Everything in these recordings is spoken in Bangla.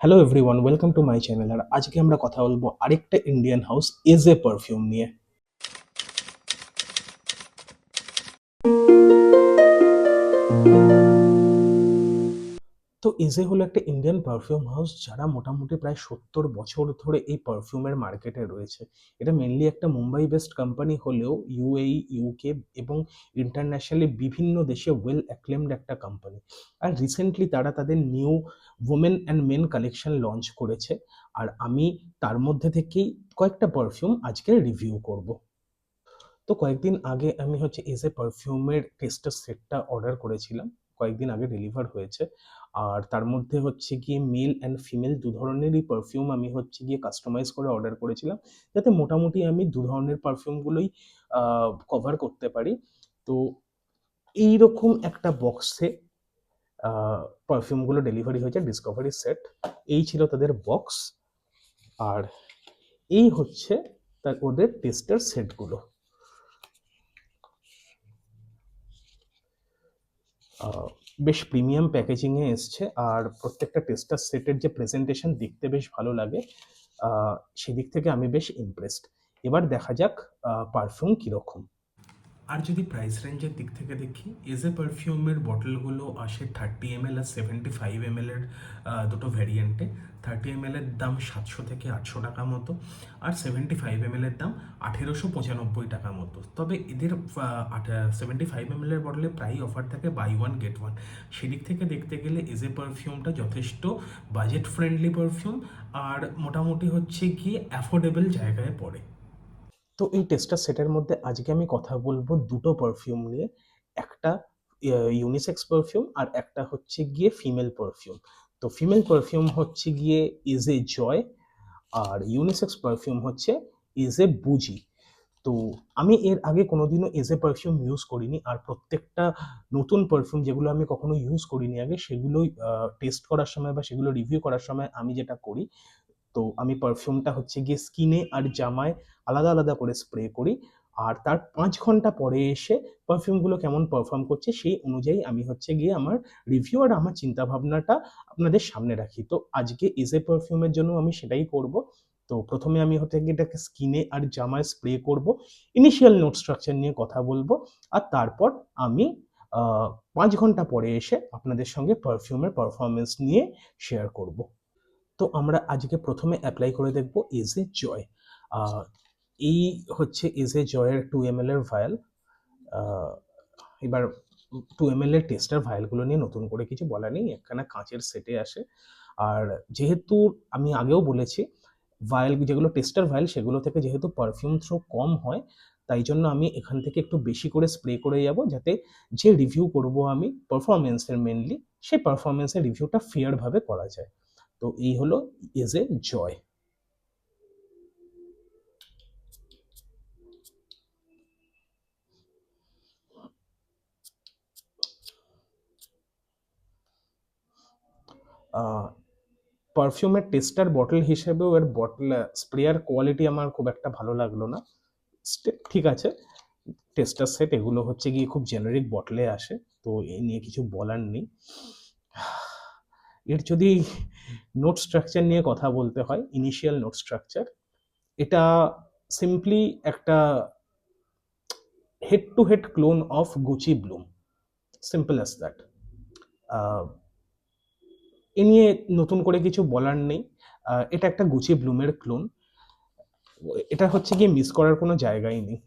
Hello everyone, welcome to my channel. আর আজকে আমরা কথা বলবো আরেকটা ইন্ডিয়ান হাউস এজে পারফিউম নিয়ে। তো এজে হলো একটা ইন্ডিয়ান পারফিউম হাউস যারা মোটামুটি প্রায় 70 বছর ধরে এই পারফিউমের মার্কেটে রয়েছে। এটা মেনলি একটা মুম্বাই বেসড কোম্পানি হলেও ইউএই, ইউকে এবং ইন্টারন্যাশনালি বিভিন্ন দেশে ওয়েল অ্যাক্লেমড একটা কোম্পানি। আর রিসেন্টলি তারা তাদের new women and men collection launch করেছে। আর আমি তার মধ্যে থেকেই কয়েকটা পারফিউম আজকে রিভিউ করব। তো কয়েকদিন আগে আমি এজে পারফিউমের টেস্টার সেটটা অর্ডার করেছিলাম। কয়েকদিন আগে ডেলিভার হয়েছে। আর তার মধ্যে গিয়ে মেল অ্যান্ড ফিমেল দু ধরনেরই পারফিউম আমি গিয়ে কাস্টমাইজ করে অর্ডার করেছিলাম, যাতে মোটামুটি আমি দু ধরনের পারফিউমগুলোই কভার করতে পারি। তো এইরকম একটা বক্সে পারফিউমগুলো ডেলিভারি হয়েছে, ডিসকভারি সেট। এই ছিল তাদের বক্স। আর এই হচ্ছে ওদের টেস্টার সেটগুলো। বেশ প্রিমিয়াম প্যাকেজিংয়ে এসছে। আর প্রত্যেকটা টেস্টার সেটের যে প্রেজেন্টেশন দেখতে বেশ ভালো লাগে, সেদিক থেকে আমি বেশ ইমপ্রেসড। এবার দেখা যাক পারফিউম কীরকম। আর যদি প্রাইস রেঞ্জের দিক থেকে দেখি, এজে পারফিউমের বটলগুলো আসে 30 ml আর 75 ml এর দুটো ভ্যারিয়েন্টে। 30 ml এর দাম 700 থেকে 800 টাকা মতো, আর 75 ml এর দাম 1895 টাকা মতো। তবে এদের 75 ml এর বটলে প্রায় অফার থাকে বাই ওয়ান গেট ওয়ান। সেদিক থেকে দেখতে গেলে এজে পারফিউমটা যথেষ্ট বাজেট ফ্রেন্ডলি পারফিউম, আর মোটামুটি গিয়ে অ্যাফোর্ডেবল জায়গায় পড়ে। তো এই টেস্টার সেটের মধ্যে আজকে আমি কথা বলবো দুটো পারফিউম নিয়ে। একটা ইউনিসেক্স পারফিউম, আর একটা গিয়ে ফিমেল পারফিউম। তো ফিমেল পারফিউম গিয়ে ইজ এ জয়, আর unisex perfume is a boozy. তো আমি এর আগে কোনোদিনও এজ এ পারফিউম ইউজ করিনি। আর প্রত্যেকটা নতুন পারফিউম যেগুলো আমি কখনো ইউজ করিনি আগে, সেগুলোই টেস্ট করার সময় বা সেগুলো রিভিউ করার সময় আমি যেটা করি, তো আমি পারফিউমটা গিয়ে স্কিনে আর জামায় আলাদা আলাদা করে স্প্রে করি। আর তার 5 ঘন্টা পরে এসে পারফিউমগুলো কেমন পারফর্ম করছে সেই অনুযায়ী আমি গিয়ে আমার রিভিউ আর আমার চিন্তা ভাবনাটা আপনাদের সামনে রাখি। তো আজকে এজে পারফিউমের জন্য আমি সেটাই করব। তো প্রথমে আমি গিয়ে এটাকে স্কিনে আর জামায় স্প্রে করব, ইনিশিয়াল নোট স্ট্রাকচার নিয়ে কথা বলবো। আর তারপর আমি 5 ঘন্টা পরে এসে আপনাদের সঙ্গে পারফিউমের পারফরমেন্স নিয়ে শেয়ার করব। তো আমরা আজকে প্রথমে অ্যাপ্লাই করে দেখব এজ এ জয়। এই এজ এ জয়ের 2 ml এর ভায়াল। এবার 2 ml এর টেস্টার ভায়ালগুলো নিয়ে নতুন করে কিছু বলা নেই, একখানা কাঁচের সেটে আসে। আর যেহেতু আমি আগেও বলেছি, ভায়াল যেগুলো টেস্টার ভায়াল সেগুলো থেকে যেহেতু পারফিউম থ্রো কম হয়, তাই জন্য আমি এখান থেকে একটু বেশি করে স্প্রে করে যাব, যাতে যে রিভিউ করব আমি পারফরমেন্সের মেনলি, সেই পারফরমেন্সের রিভিউটা ফেয়ার ভাবে করা যায়। তো এই হলো এজ এ জয়। পারফিউমের টেস্টার বটল হিসেবেও এর বটল স্প্রেয়ার কোয়ালিটি আমার খুব একটা ভালো লাগলো না। ঠিক আছে, টেস্টার সেট এগুলো গিয়ে খুব জেনারিক বটলে আসে, তো এই নিয়ে কিছু বলার নেই। এর যদি নোট স্ট্রাকচার নিয়ে কথা বলতে হয়, ইনিশিয়াল নোট স্ট্রাকচার, এটা সিম্পলি একটা head to head clone of Gucci Bloom, simple as that. এ নিয়ে নতুন করে কিছু বলার নেই। এটা একটা গুচি ব্লুমের ক্লোন, এটা গিয়ে মিস করার কোনো জায়গাই নেই।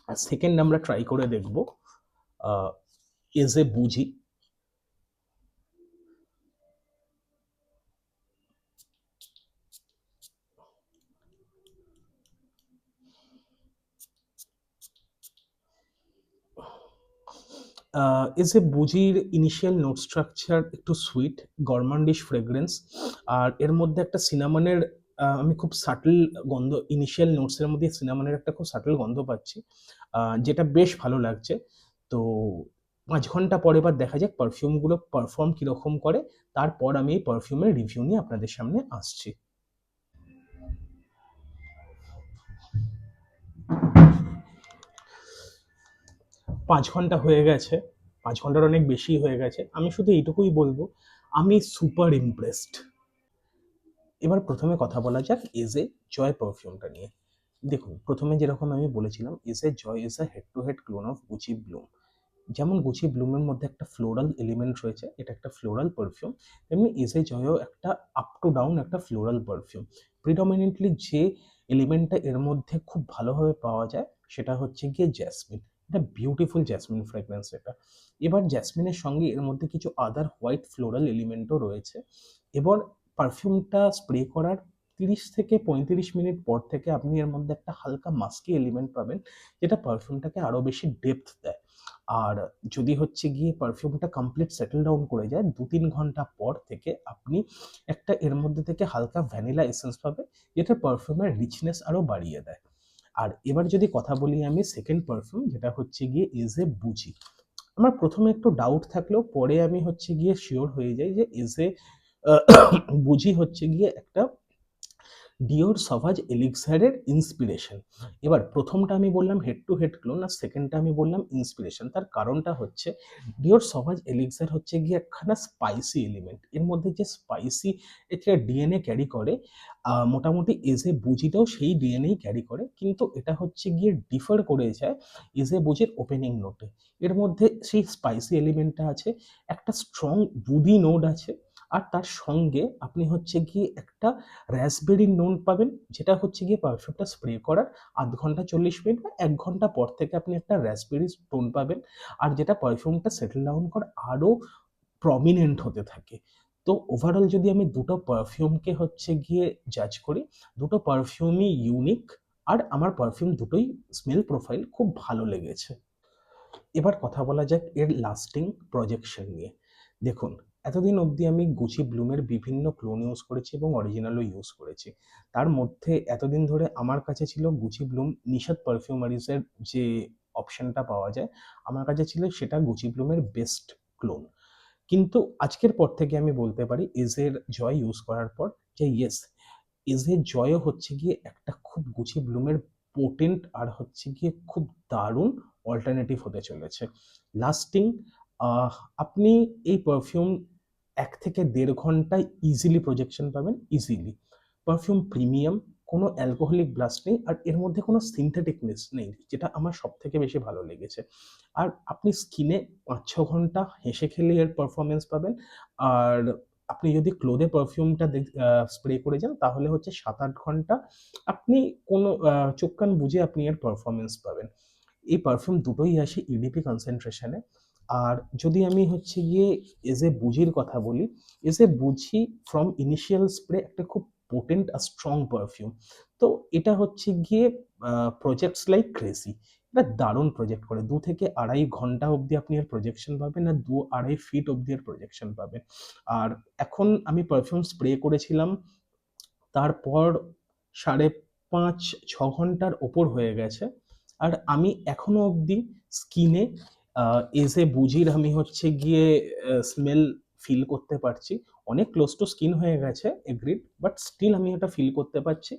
আর সেকেন্ড আমরা ট্রাই করে দেখব AJ Bouji. AJ বুজির ইনিশিয়াল নোট স্ট্রাকচার একটু সুইট, গরমান্ডিশ ফ্রেগ্রেন্স। আর এর মধ্যে একটা সিনামনের, আমি খুব সাটল গন্ধ, ইনিশিয়াল নোটসের মধ্যে সিনামনের একটা খুব সাটল গন্ধ পাচ্ছি, যেটা বেশ ভালো লাগছে। তো 5 ঘন্টা পরে এবার দেখা যাক পারফিউমগুলো পারফর্ম কীরকম করে। তারপর আমি এই পারফিউমের রিভিউ নিয়ে আপনাদের সামনে আসছি। 5 ঘন্টা হয়ে গেছে, 5 ঘন্টার অনেক বেশি হয়ে গেছে। আমি শুধু এইটুকুই বলবো, আমি সুপার ইমপ্রেসড। এবার প্রথমে কথা বলা যাক এজে জয় পারফিউমটা নিয়ে। দেখুন, প্রথমে যেরকম আমি বলেছিলাম, AJ Joy is a head to head clone of Gucci Bloom. যেমন গুচি ব্লুমের মধ্যে একটা ফ্লোরাল এলিমেন্ট রয়েছে, এটা একটা ফ্লোরাল পারফিউম, তেমনি এজে জয়ও একটা আপ টু ডাউন একটা ফ্লোরাল পারফিউম। প্রিডমিনেন্টলি যে এলিমেন্টটা এর মধ্যে খুব ভালোভাবে পাওয়া যায় সেটা হচ্ছে গিয়ে জ্যাসমিন। এটা বিউটিফুল জ্যাসমিন ফ্রেগরেন্স এটা। এবার জ্যাসমিনের সঙ্গে এর মধ্যে কিছু আদার হোয়াইট ফ্লোরাল এলিমেন্টও রয়েছে। এবার পারফিউমটা স্প্রে করার 30 থেকে 35 মিনিট পর থেকে আপনি এর মধ্যে একটা হালকা মাস্কি এলিমেন্ট পাবেন, যেটা পারফিউমটাকে আরো বেশি ডেপথ দেয়। আর যদি হচ্ছে গিয়ে পারফিউমটা কমপ্লিট সেটেল ডাউন করে যায় 2-3 ঘন্টা পর থেকে আপনি একটা এর মধ্যে থেকে হালকা ভ্যানিলা এসেন্স পাবে, যেটা পারফিউমের রিচনেস আরো বাড়িয়ে দেয়। আর এবার যদি কথা বলি আমি সেকেন্ড পারফিউম, যেটা হচ্ছে গিয়ে ইজ এ বুজি। আমার প্রথমে একটু ডাউট থাকলেও পরে আমি হচ্ছে গিয়ে শিওর হয়ে যাই যে ইজ এ বুঝি হচ্ছে গিয়ে একটা ডিওর সভাজ এলিক্সারের ইন্সপিরেশন। এবার প্রথমটা আমি বললাম হেড টু হেড ক্লোন, আর সেকেন্ডটা আমি বললাম ইন্সপিরেশন। তার কারণটা হচ্ছে ডিওর সভাজ এলিক্সার হচ্ছে গিয়ে একখানা স্পাইসি এলিমেন্ট, এর মধ্যে যে স্পাইসি একটা ডিএনএ ক্যারি করে, মোটামুটি এজে বুজিটাও সেই ডিএনএই ক্যারি করে, কিন্তু এটা হচ্ছে গিয়ে ডিফার করে যায় এজে বুজির ওপেনিং নোটে। এর মধ্যে সেই স্পাইসি এলিমেন্টটা আছে, একটা স্ট্রং বুদি নোট আছে, আর তার সঙ্গে আপনি হচ্ছে গিয়ে একটা রাস্পবেরি নোট পাবেন, যেটা হচ্ছে গিয়ে পারফিউমটা স্প্রে করার 0.5 ঘন্টা 40 মিনিট বা 1 ঘন্টা পর থেকে আপনি একটা রাস্পবেরি টোন পাবেন, আর যেটা পারফিউমটা সেটেল ডাউন করে আরো প্রমিনেন্ট হতে থাকে। তো ওভারঅল যদি আমি দুটো পারফিউমকে হচ্ছে গিয়ে জাজ করি, দুটো পারফিউমই ইউনিক, আর আমার পারফিউম দুটোই স্মেল প্রোফাইল খুব ভালো লেগেছে। এবার কথা বলা যাক এর লাস্টিং প্রজেকশন নিয়ে। দেখুন, এতদিন অবধি আমি গুচি ব্লুমের বিভিন্ন ক্লোন ইউজ করেছি এবং অরিজিনালও ইউজ করেছি। তার মধ্যে এতদিন ধরে আমার কাছে ছিল গুচি ব্লুম নিশাত পারফিউমারিজের যে অপশনটা পাওয়া যায়, আমার কাছে ছিল সেটা গুচি ব্লুমের বেস্ট ক্লোন। কিন্তু আজকের পর থেকে আমি বলতে পারি এজের জয় ইউজ করার পর যে ইয়েস, এজের জয়ও হচ্ছে গিয়ে একটা খুব গুচি ব্লুমের পোটেন্ট আর হচ্ছে গিয়ে খুব দারুণ অল্টারনেটিভ হতে চলেছে। লাস্টিং, আপনি এই পারফিউম 1 থেকে 1.5 ঘন্টায় ইজিলি প্রজেকশন পাবেন, ইজিলি। পারফিউম প্রিমিয়াম, কোনো অ্যালকোহলিক ব্লাস্ট নেই, আর এর মধ্যে কোনো সিনথেটিকনেস নেই, যেটা আমার সব থেকে বেশি ভালো লেগেছে। আর আপনি স্কিনে 5-6 ঘন্টা হেসে খেলে এর পারফরমেন্স পাবেন। আর আপনি যদি ক্লোদে পারফিউমটা স্প্রে করে যান তাহলে হচ্ছে 7-8 ঘন্টা আপনি কোনো চোখ কান বুজে আপনি এর পারফরমেন্স পাবেন। এই পারফিউম দুটোই আসে ইডিপি কনসেন্ট্রেশনে। আর যদি আমি হচ্ছে গিয়ে এজ এ বুঝির কথা বলি, এজ এ বুঝি ফ্রম ইনিশিয়াল স্প্রে একটা খুব পোটেন্ট আর স্ট্রং পারফিউম। তো এটা হচ্ছে গিয়ে প্রজেক্টস লাইক ক্রেজি, এটা দারুণ প্রজেক্ট করে। 2 থেকে আড়াই ঘন্টা অবধি আপনি এর প্রজেকশন পাবেন, আর 2-2.5 ফিট অবধি এর প্রজেকশন পাবেন। আর এখন আমি পারফিউম স্প্রে করেছিলাম, তারপর 5.5-6 ঘন্টার ওপর হয়ে গেছে, আর আমি এখনো অবধি স্কিনে এজে বুঝির আমি হচ্ছে গিয়ে স্মেল ফিল করতে পারছি। অনেক ক্লোজ টু স্কিন হয়ে গেছে, এগ্রিড, বাট স্টিল আমি এটা ফিল করতে পারছি।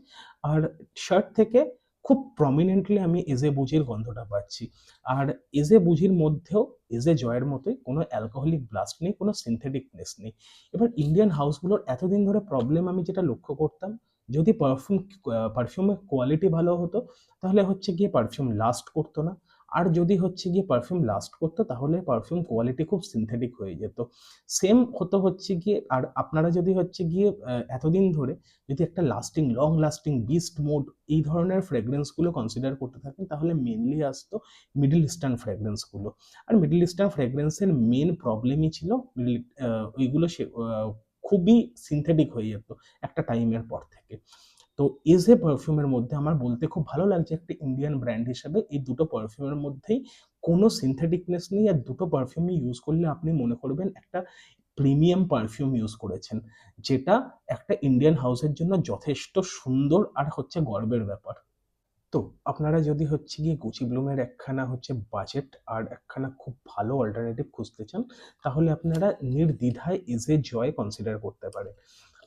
আর শার্ট থেকে খুব প্রমিনেন্টলি আমি এজে বুঝির গন্ধটা পাচ্ছি। আর এজে বুঝির মধ্যেও এজে জয়ের মতোই কোনো অ্যালকোহলিক ব্লাস্ট নেই, কোনো সিনথেটিকনেস নেই। এবার ইন্ডিয়ান হাউসগুলোর এতদিন ধরে প্রবলেম আমি যেটা লক্ষ্য করতাম, যদি পারফিউমের কোয়ালিটি ভালো হতো তাহলে হচ্ছে গিয়ে পারফিউম লাস্ট করতো না, আর যদি হচ্ছে গিয়ে পারফিউম লাস্ট করতো তাহলে পারফিউম কোয়ালিটি খুব সিনথেটিক হয়ে যেত। সেম হতো হচ্ছে গিয়ে, আর আপনারা যদি হচ্ছে গিয়ে এতদিন ধরে যদি একটা lasting long lasting beast mode এই ধরনের ফ্রেগরেন্সগুলো কনসিডার করতে থাকেন তাহলে মেনলি আসতো মিডল ইস্টার্ন ফ্রেগরেন্সগুলো। আর মিডল ইস্টার্ন ফ্রেগরেন্সের মেন প্রবলেমই ছিল ওইগুলো খুবই সিনথেটিক হয়ে যেত একটা টাইমের পর থেকে। তো এজ এ পারফিউমের মধ্যে আমার বলতে খুব ভালো লাগছে একটা ইন্ডিয়ান ব্র্যান্ড হিসেবে এই দুটো পারফিউমের মধ্যেই কোনো সিনথেটিকনেস নেই, আর দুটো পারফিউমই ইউজ করলে আপনি মনে করবেন একটা প্রিমিয়াম পারফিউম ইউজ করেছেন, যেটা একটা ইন্ডিয়ান হাউসের জন্য যথেষ্ট সুন্দর আর হচ্ছে গর্বের ব্যাপার। তো আপনারা যদি হচ্ছে গিয়ে গুচি ব্লুমের একখানা হচ্ছে বাজেট আর একখানা খুব ভালো অল্টারনেটিভ খুঁজতে চান, তাহলে আপনারা নির্দ্বিধায় এজে জয় কনসিডার করতে পারেন।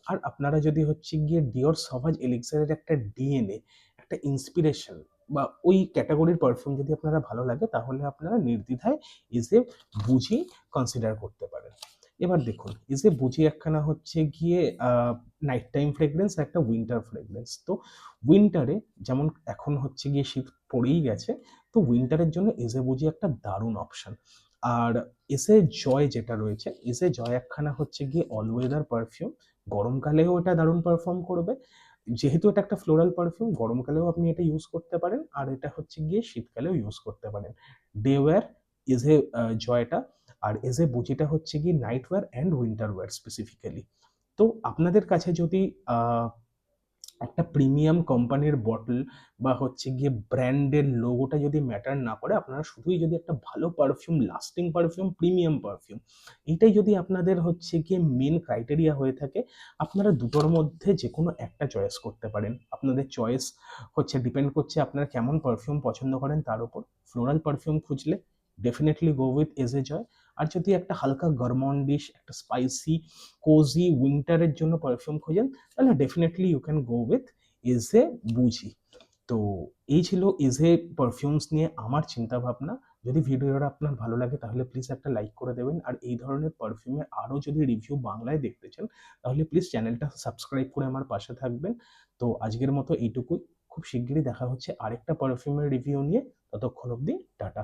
আর আপনারা যদি হচ্ছে গিয়ে ডিওর সভাজ এলিক্সারের একটা ডিএনএ, একটা ইন্সপিরেশন বা ওই ক্যাটাগরির পারফিউম যদি আপনারা ভালো লাগে তাহলে আপনারা নির্দ্বিধায় এজে বুঝি কনসিডার করতে পারেন। এবার দেখুন, এজে বুঝি একখানা হচ্ছে গিয়ে নাইট টাইম ফ্রেগরেন্স, একটা উইন্টার ফ্রেগরেন্স। তো উইন্টারে যেমন এখন হচ্ছে গিয়ে শীত পড়েই গেছে, তো উইন্টারের জন্য এজে বুজি একটা দারুণ অপশন। আর এসে জয় যেটা রয়েছে, এসে জয় একখানা হচ্ছে গিয়ে অল ওয়েদার পারফিউম। গরমকালেও এটা দারুণ পারফর্ম করবে, যেহেতু এটা একটা ফ্লোরাল পারফিউম, গরমকালেও আপনি এটা ইউজ করতে পারেন, আর এটা হচ্ছে গিয়ে শীতকালেও ইউজ করতে পারেন। ডে ওয়্যার এজে জয়টা, আর এজে বুজিটা হচ্ছে গিয়ে night wear and winter wear specifically. তো আপনাদের কাছে যদি একটা প্রিমিয়াম কোম্পানির বটল বা হচ্ছে গিয়ে ব্র্যান্ডের লোগোটা যদি ম্যাটার না করে, আপনারা শুধুই যদি একটা ভালো perfume, lasting perfume, premium perfume, এইটাই যদি আপনাদের হচ্ছে গিয়ে মেন ক্রাইটেরিয়া হয়ে থাকে, আপনারা দুটোর মধ্যে যে কোনো একটা চয়েস করতে পারেন। আপনাদের চয়েস হচ্ছে ডিপেন্ড করছে আপনারা কেমন পারফিউম পছন্দ করেন তার উপর। ফ্লোরাল পারফিউম খুঁজলে definitely go with AJ Joy. আর যদি একটা হালকা গরমন্ডিশ, একটা স্পাইসি, কোজি উইন্টারের জন্য পারফিউম খোঁজেন, তাহলে definitely you can go with AJ Bouji. তো এই ছিল এজে পারফিউমস নিয়ে আমার চিন্তা ভাবনা। যদি ভিডিওটা আপনার ভালো লাগে তাহলে প্লিজ একটা লাইক করে দেবেন, আর এই ধরনের পারফিউমের আরও যদি রিভিউ বাংলায় দেখতে চান তাহলে প্লিজ চ্যানেলটা সাবস্ক্রাইব করে আমার পাশে থাকবেন। তো আজকের মতো এইটুকুই। খুব শিগগিরই দেখা হচ্ছে আরেকটা পারফিউমের রিভিউ নিয়ে। ততক্ষণ অবধি টাটা।